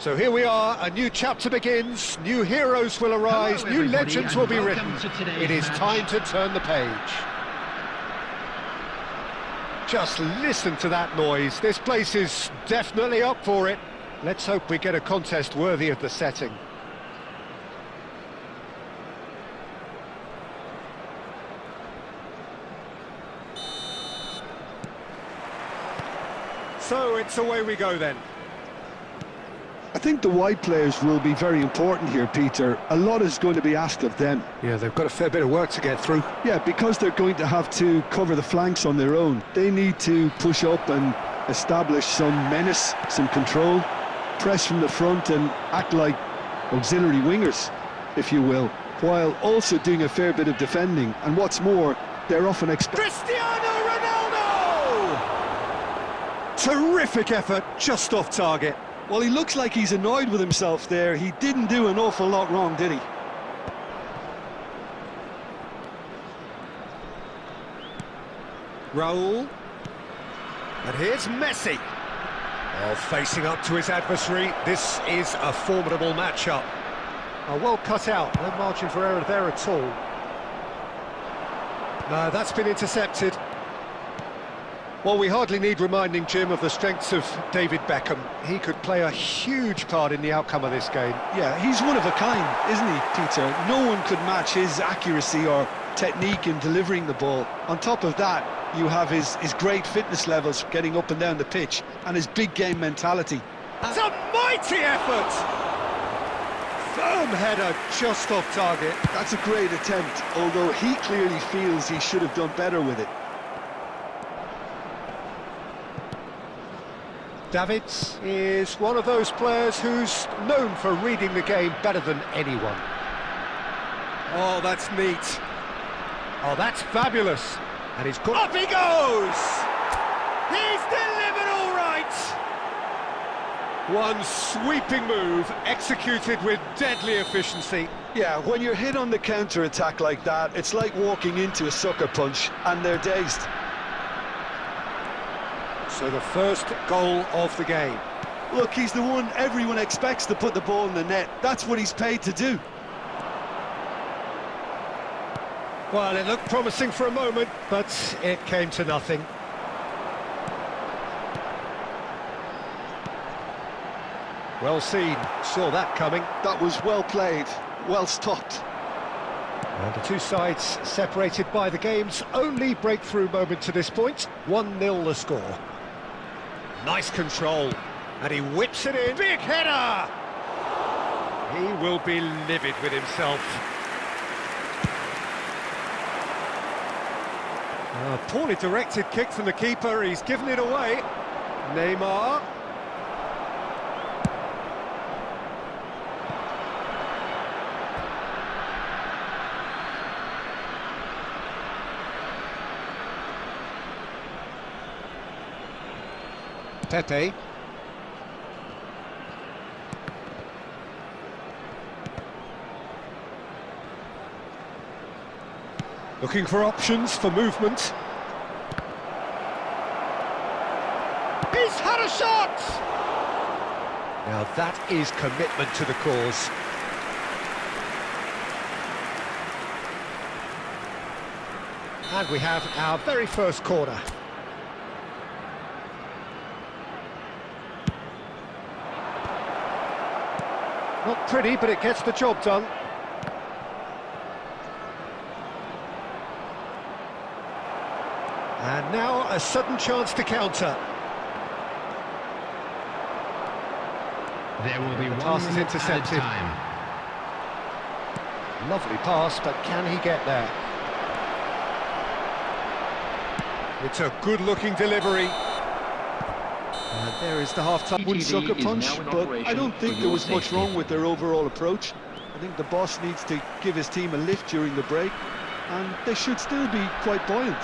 So here we are, a new chapter begins, new heroes will arise, new legends will be written. It is time to turn the page. Just listen to that noise, this place is definitely up for it. Let's hope we get a contest worthy of the setting. So it's away we go then. I think the wide players will be very important here, Peter. A lot is going to be asked of them. Yeah, they've got a fair bit of work to get through. Yeah, because they're going to have to cover the flanks on their own. They need to push up and establish some menace, some control, press from the front and act like auxiliary wingers, if you will, while also doing a fair bit of defending. And what's more, they're often Cristiano Ronaldo! Terrific effort, just off target. Well, he looks like he's annoyed with himself there. He didn't do an awful lot wrong, did he? Raul. And here's Messi. Oh, facing up to his adversary. This is a formidable matchup. Oh, well cut out. No margin for error there at all. No, that's been intercepted. Well, we hardly need reminding, Jim, of the strengths of David Beckham. He could play a huge part in the outcome of this game. Yeah, he's one of a kind, isn't he, Peter? No one could match his accuracy or technique in delivering the ball. On top of that, you have his great fitness levels getting up and down the pitch and his big game mentality. That's a mighty effort! Firm header, just off target. That's a great attempt, although he clearly feels he should have done better with it. Davids is one of those players who's known for reading the game better than anyone. Oh, that's neat. Oh, that's fabulous. And he's got... Up he goes! He's delivered all right! One sweeping move, executed with deadly efficiency. Yeah, when you're hit on the counter-attack like that, it's like walking into a sucker punch, and they're dazed. So the first goal of the game. Look, he's the one everyone expects to put the ball in the net. That's what he's paid to do. Well, it looked promising for a moment, but it came to nothing. Well seen, saw that coming. That was well played, well stopped. And the two sides separated by the game's only breakthrough moment to this point. 1-0 the score. Nice control, and he whips it in. Big header! He will be livid with himself. A poorly directed kick from the keeper, he's given it away. Neymar. Pepe. Looking for options for movement. He's had a shot! Now that is commitment to the cause. And we have our very first corner. Not pretty, but it gets the job done. And now a sudden chance to counter. There will be The one pass is minute intercepted. at a time. Lovely pass, but can he get there? It's a good-looking delivery. And there is the half-time. One sucker punch, but I don't think there was much wrong with their overall approach. I think the boss needs to give his team a lift during the break, and they should still be quite buoyant.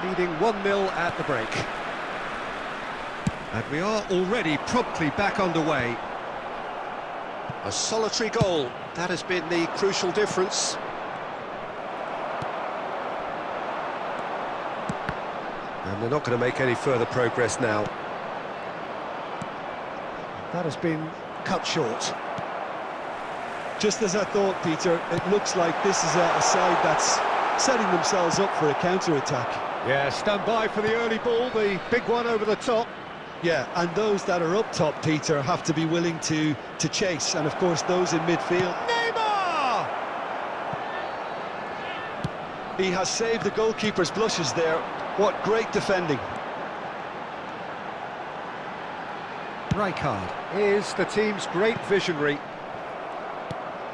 Leading 1-0 at the break. And we are already promptly back underway. A solitary goal, that has been the crucial difference. And they're not going to make any further progress now. That has been cut short. Just as I thought, Peter, it looks like this is a side that's setting themselves up for a counter-attack. Yeah, stand by for the early ball, the big one over the top. Yeah, and those that are up top, Peter, have to be willing to chase, and of course those in midfield. Neymar! He has saved the goalkeeper's blushes there. What great defending. Rijkaard is the team's great visionary.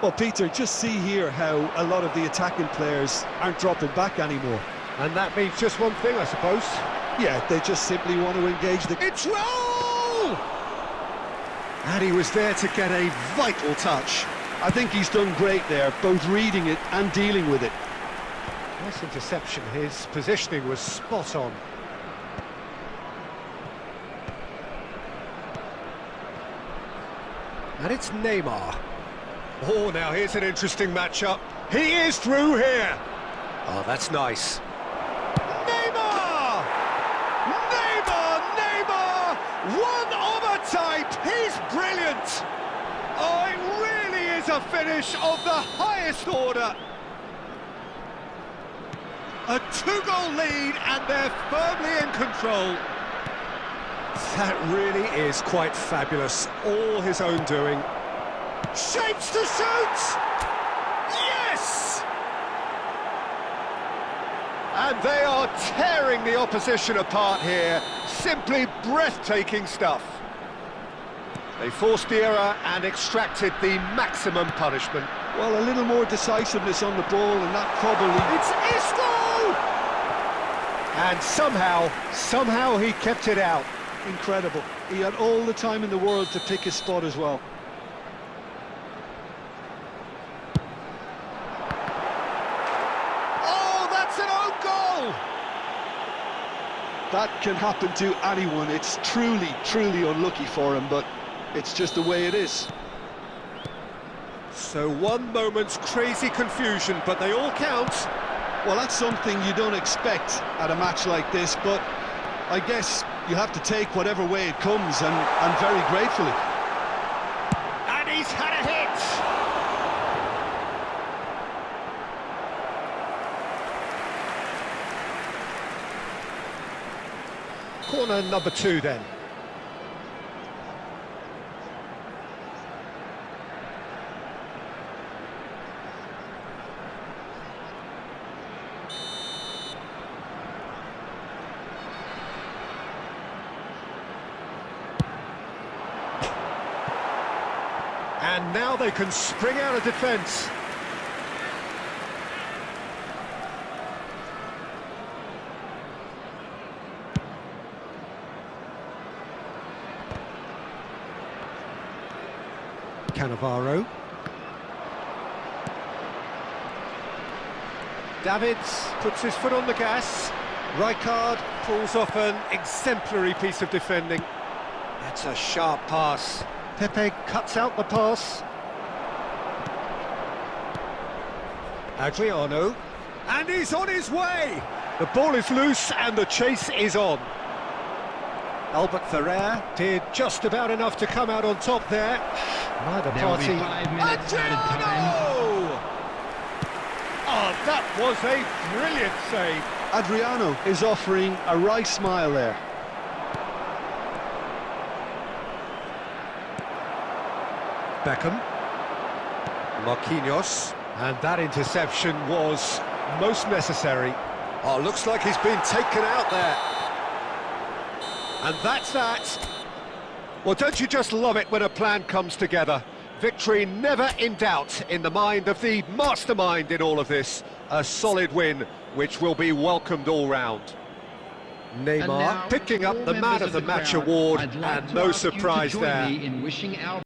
Well, Peter, just see here how a lot of the attacking players aren't dropping back anymore. And that means just one thing, I suppose. Yeah, they just simply want to engage the... It's roll! And he was there to get a vital touch. I think he's done great there, both reading it and dealing with it. Nice interception, his positioning was spot on. And it's Neymar. Oh, now here's an interesting matchup. He is through here. Oh, that's nice. Neymar! Neymar! Neymar! One of a type! He's brilliant! Oh, it really is a finish of the highest order. A 2-goal lead and they're firmly in control. That really is quite fabulous. All his own doing. Shapes to shoot! Yes! And they are tearing the opposition apart here. Simply breathtaking stuff. They forced the error and extracted the maximum punishment. Well, a little more decisiveness on the ball and that probably... It's Isco! And somehow he kept it out. Incredible. He had all the time in the world to pick his spot as well. Oh, that's an own goal! That can happen to anyone. It's truly unlucky for him, but it's just the way it is. So one moment's crazy confusion, but they all count. Well, that's something you don't expect at a match like this, but I guess you have to take whatever way it comes, and very gratefully. And he's had a hit! Corner number 2 then. And now they can spring out of defence. Cannavaro. Davids puts his foot on the gas. Rijkaard pulls off an exemplary piece of defending. That's a sharp pass. Pepe cuts out the pass. Adriano. And he's on his way! The ball is loose and the chase is on. Albert Ferrer did just about enough to come out on top there. Neither There will be party... 5 minutes added time. Adriano! Oh, that was a brilliant save. Adriano is offering a wry smile there. Beckham. Marquinhos. And that interception was most necessary. Oh, looks like he's been taken out there. And that's that. Well, don't you just love it when a plan comes together? Victory never in doubt in the mind of the mastermind in all of this. A solid win, which will be welcomed all round. Neymar picking up the Man of the Match award, and no surprise there. In wishing our